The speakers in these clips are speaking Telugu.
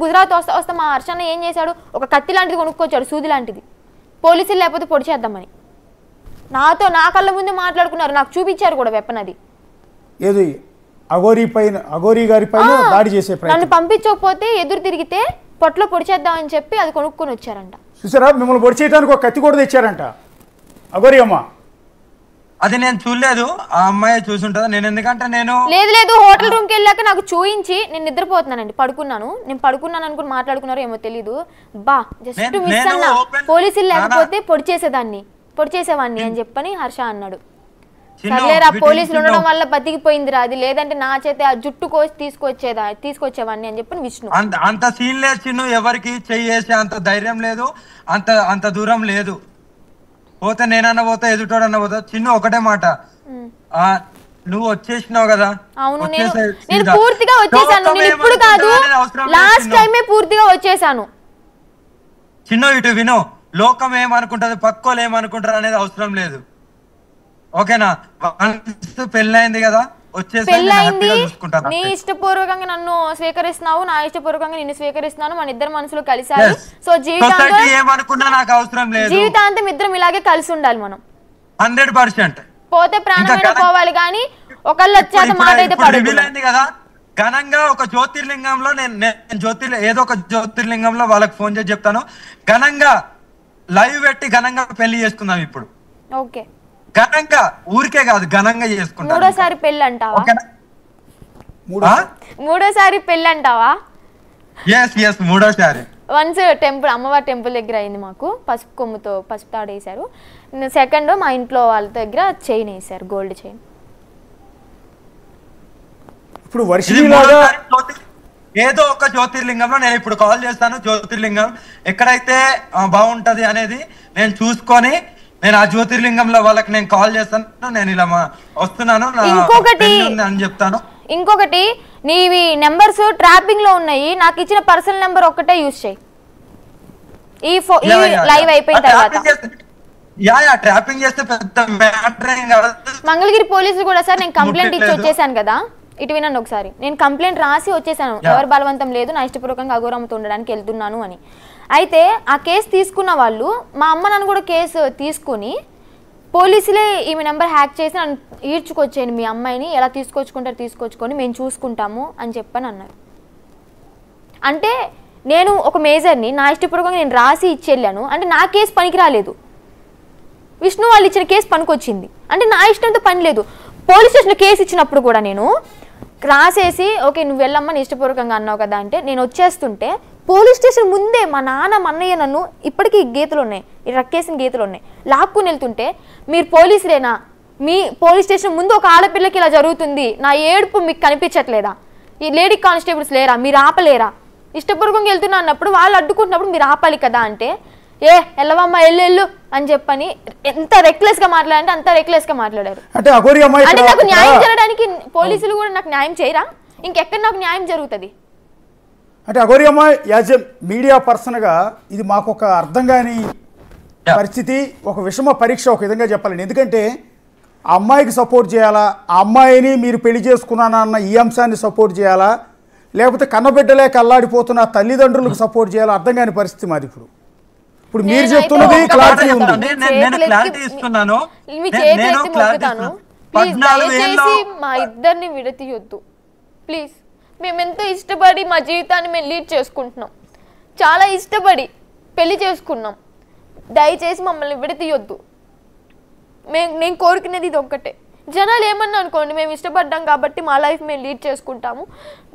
గుజరాత్ వస్తా మా హర్షన్న ఏం చేశాడు, ఒక కత్తి లాంటిది కొనుక్కొచ్చాడు, సూది లాంటిది, పోలీసులు లేకపోతే పొడి చేద్దామని. నాతో నా కళ్ళ ముందు మాట్లాడుకున్నారు, నాకు చూపించారు కూడా వెపన్. అది ఏది అఘోరీ గారి పైన దాడి చేసే ప్రయత్నం. నన్ను పంపించకపోతే ఎదురు తిరిగితే పొట్లో పొడి చేద్దామని చెప్పి అది కొనుక్కొని వచ్చారంట. చూసారా, మిమ్మల్ని పొడి చేయడానికి ఒక కత్తి కూడా తెచ్చారంట అఘోరీ అమ్మ. అది నేను చూడలేదు, ఆ అమ్మాయి చూసుంటదా. నేను ఎందుకంటే లేదు హోటల్ రూమ్కి వెళ్ళాక నాకు చూయించి నేను నిద్రపోతున్నానండి, పడుకున్నాను. నేను పడుకున్నాను అనుకుని మాట్లాడుకున్నారో ఏమో తెలీదు. జస్ట్ మిస్ అన్నా, పోలీసులు లేకపోతే పొడి చేసేవాడిని అని చెప్పని హర్ష అన్నాడు. సర్లేరా, పోలీసులు ఉండడం వల్ల బతికిపోయిందిరా, అది లేదంటే నా చేతే ఆ జుట్టు కోసి తీసుకొచ్చేవాడిని అని చెప్పని విష్ణు. అంత సీన్ లేదు చిన్ను, ఎవరికి చెయ్యేసే అంత ధైర్యం లేదు, అంత దూరం లేదు. పోతే నేనన్నా పోతా, ఎదుటోడన్నా పోతా. చిన్ను ఒకటే మాట, నువ్వు వచ్చేసినావు కదా. అవును, నేను పూర్తిగా వచ్చేసాను. నేను ఇప్పుడు కాదు, లాస్ట్ టైమే పూర్తిగా వచ్చేసాను. చిన్ను ఇటు విను, లోకం ఏమనుకుంటది, పక్కోలు ఏమనుకుంటారు అనేది అవసరం లేదు, ఓకేనా. పెళ్ళైంది కదా, పెళ్ళైంది, నీ ఇష్టపూర్వకంగా నన్ను స్వీకరిస్తున్నావు, నా ఇష్టపూర్వకంగా నిన్ను స్వీకరిస్తున్నాను, మన ఇద్దరు మనసులో కలిసారు. సో జీవితాంతం ఇద్దరం ఇలాగే కలిసి ఉండాలి మనం 100%. పోతే ప్రాణమైన పోవాలి కానీ ఒకళ్ళు వచ్చాక మాట అయితే పడైంది కదా. ఘనంగా ఒక జ్యోతిర్లింగంలో ఏదో ఒక జ్యోతిర్లింగంలో వాళ్ళకి ఫోన్ చేసి చెప్తాను, ఘనంగా లైవ్ పెట్టి ఘనంగా పెళ్లి చేసుకుందాం ఇప్పుడు. ఓకే, ఘనంగా, ఊరికే కాదు, ఘనంగా చేసుకుంటాం. మూడోసారి పెళ్ళి అంటావా? మూడోసారి పెళ్ళి అంటావా? మూడోసారి. వన్స్ టెంపుల్, అమ్మవారి టెంపుల్ దగ్గర అయింది మాకు, పసుపు కొమ్ముతో పసుపు తాడు వేసారు. సెకండ్ మా ఇంట్లో వాళ్ళ దగ్గర చైన్ వేసారు, గోల్డ్ చైన్. ఇప్పుడు ఏదో ఒక జ్యోతిర్లింగంలో నేను ఇప్పుడు కాల్ చేస్తాను. జ్యోతిర్లింగం ఎక్కడైతే బాగుంటది అనేది నేను చూసుకొని నేను ఆ జ్యోతిర్లింగంలో వాళ్ళకి నేను కాల్ చేస్తాను. నేను ఇలా వస్తున్నాను అని చెప్తాను. ఇంకొకటి, నీవి నెంబర్స్ ట్రాపింగ్ లో ఉన్నాయి, నాకు ఇచ్చిన పర్సనల్ నెంబర్ ఒక్కటే యూజ్ చేయి ఈ లైవ్ అయిపోయిన తర్వాత. ట్రాపింగ్ చేస్తే పెద్ద మ్యాటర్ ఏం కాదు. మంగళగిరి పోలీసులు కూడా సార్, నేను కంప్లైంట్ ఇచ్చి వచ్చేసాను కదా, ఇటు వినండి ఒకసారి. నేను కంప్లైంట్ రాసి వచ్చేసాను, ఎవరు బలవంతం లేదు, నా ఇష్టపూర్వకంగా అఘోరమ్మతో ఉండడానికి వెళ్తున్నాను అని. అయితే ఆ కేసు తీసుకున్న వాళ్ళు మా అమ్మ నన్ను కూడా కేసు తీసుకుని పోలీసులే ఈమె నెంబర్ హ్యాక్ చేసి నన్ను ఈడ్చుకొచ్చేయండి, మీ అమ్మాయిని ఎలా తీసుకొచ్చుకొని మేము చూసుకుంటాము అని చెప్పని అన్నారు. అంటే నేను ఒక మేజర్ని, నా ఇష్టపూర్వకంగా నేను రాసి ఇచ్చెళ్ళాను అంటే నా కేసు పనికి రాలేదు, విష్ణు వాళ్ళు ఇచ్చిన కేసు పనికొచ్చింది. అంటే నా ఇష్టంతో పని లేదు. పోలీస్ స్టేషన్లో కేసు ఇచ్చినప్పుడు కూడా నేను రాసేసి ఓకే నువ్వు వెళ్ళమ్మా నీ ఇష్టపూర్వకంగా అన్నావు కదా అంటే నేను వచ్చేస్తుంటే పోలీస్ స్టేషన్ ముందే మా నాన్న మన్నయ్య నన్ను ఇప్పటికీ గీతలు ఉన్నాయి, ఈ రక్కేసిన గీతలు ఉన్నాయి, లాక్కుని వెళ్తుంటే మీరు పోలీసులేనా, మీ పోలీస్ స్టేషన్ ముందు ఒక ఆడపిల్లకి ఇలా జరుగుతుంది, నా ఏడుపు మీకు కనిపించట్లేదా, ఈ లేడీ కానిస్టేబుల్స్ లేరా, మీరు ఆపలేరా, ఇష్టపూర్వకంగా వెళ్తున్నా అన్నప్పుడు వాళ్ళు అడ్డుకుంటున్నప్పుడు మీరు ఆపాలి కదా అంటే ఎల్లవమ్మా ఎల్లు అని చెప్పని ఎంత రెక్లెస్ గా మాట్లాడారంటే అంత రెక్లెస్ గా మాట్లాడారు. అంటే నాకు న్యాయం జరగడానికి పోలీసులు కూడా నాకు న్యాయం చేయరా, ఇంకెక్కడ నాకు న్యాయం జరుగుతుంది? అంటే అఘోరీ అమ్మ యాజ్ ఎ మీడియా పర్సన్గా ఇది మాకు ఒక అర్థం కాని పరిస్థితి, ఒక విషమ పరీక్ష ఒక విధంగా చెప్పాలండి. ఎందుకంటే ఆ అమ్మాయికి సపోర్ట్ చేయాలా, ఆ అమ్మాయిని మీరు పెళ్లి చేసుకున్నానన్న ఈ అంశాన్ని సపోర్ట్ చేయాలా, లేకపోతే కన్నబిడ్డలే కల్లాడిపోతున్న తల్లిదండ్రులకు సపోర్ట్ చేయాలా, అర్థం కాని పరిస్థితి మాది. ఇప్పుడు మీరు చెప్తున్నది క్లారిటీ ఉంది, నేను క్లారిటీ ఇస్తున్నాను. మా ఇద్దరిని విడతీయొద్దు ప్లీజ్. మేమెంతో ఇష్టపడి మా జీవితాన్ని మేము లీడ్ చేసుకుంటున్నాం, చాలా ఇష్టపడి పెళ్లి చేసుకున్నాం, దయచేసి మమ్మల్ని విడతీయొద్దు. నేను కోరుకునేది ఇది ఒక్కటే. జనాలు ఏమన్నా అనుకోండి, మేము ఇష్టపడ్డాం కాబట్టి మా లైఫ్ మేము లీడ్ చేసుకుంటాము,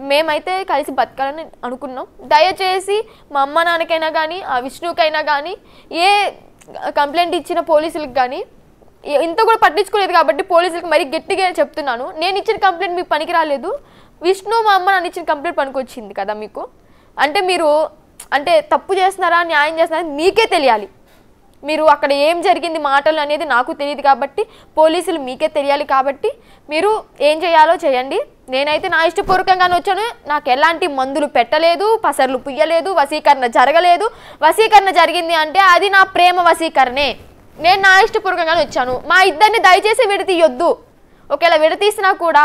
మేమైతే కలిసి బతకాలని అనుకున్నాం. దయచేసి మా అమ్మ నాన్నకైనా కానీ ఆ విష్ణుకైనా కానీ ఏ కంప్లైంట్ ఇచ్చిన పోలీసులకు కానీ ఇంత కూడా పట్టించుకోలేదు కాబట్టి పోలీసులకు మరీ గట్టిగా చెప్తున్నాను, నేను ఇచ్చిన కంప్లైంట్ మీకు పనికి రాలేదు, విష్ణు మా అమ్మ నన్ను ఇచ్చిన కంప్లైంట్ పనికొచ్చింది కదా మీకు. అంటే మీరు అంటే తప్పు చేస్తున్నారా న్యాయం చేస్తున్నారా మీకే తెలియాలి, మీరు అక్కడ ఏం జరిగింది మాటలు అనేది నాకు తెలియదు కాబట్టి పోలీసులు మీకే తెలియాలి కాబట్టి మీరు ఏం చేయాలో చేయండి. నేనైతే నా ఇష్టపూర్వకంగానే వచ్చాను, నాకు ఎలాంటి మందులు పెట్టలేదు, పసర్లు పుయ్యలేదు, వశీకరణ జరగలేదు. వశీకరణ జరిగింది అంటే అది నా ప్రేమ వశీకరణే, నేను నా ఇష్టపూర్వకంగానే వచ్చాను. మా ఇద్దరిని దయచేసి విడతీయొద్దు, ఒకవేళ విడతీసినా కూడా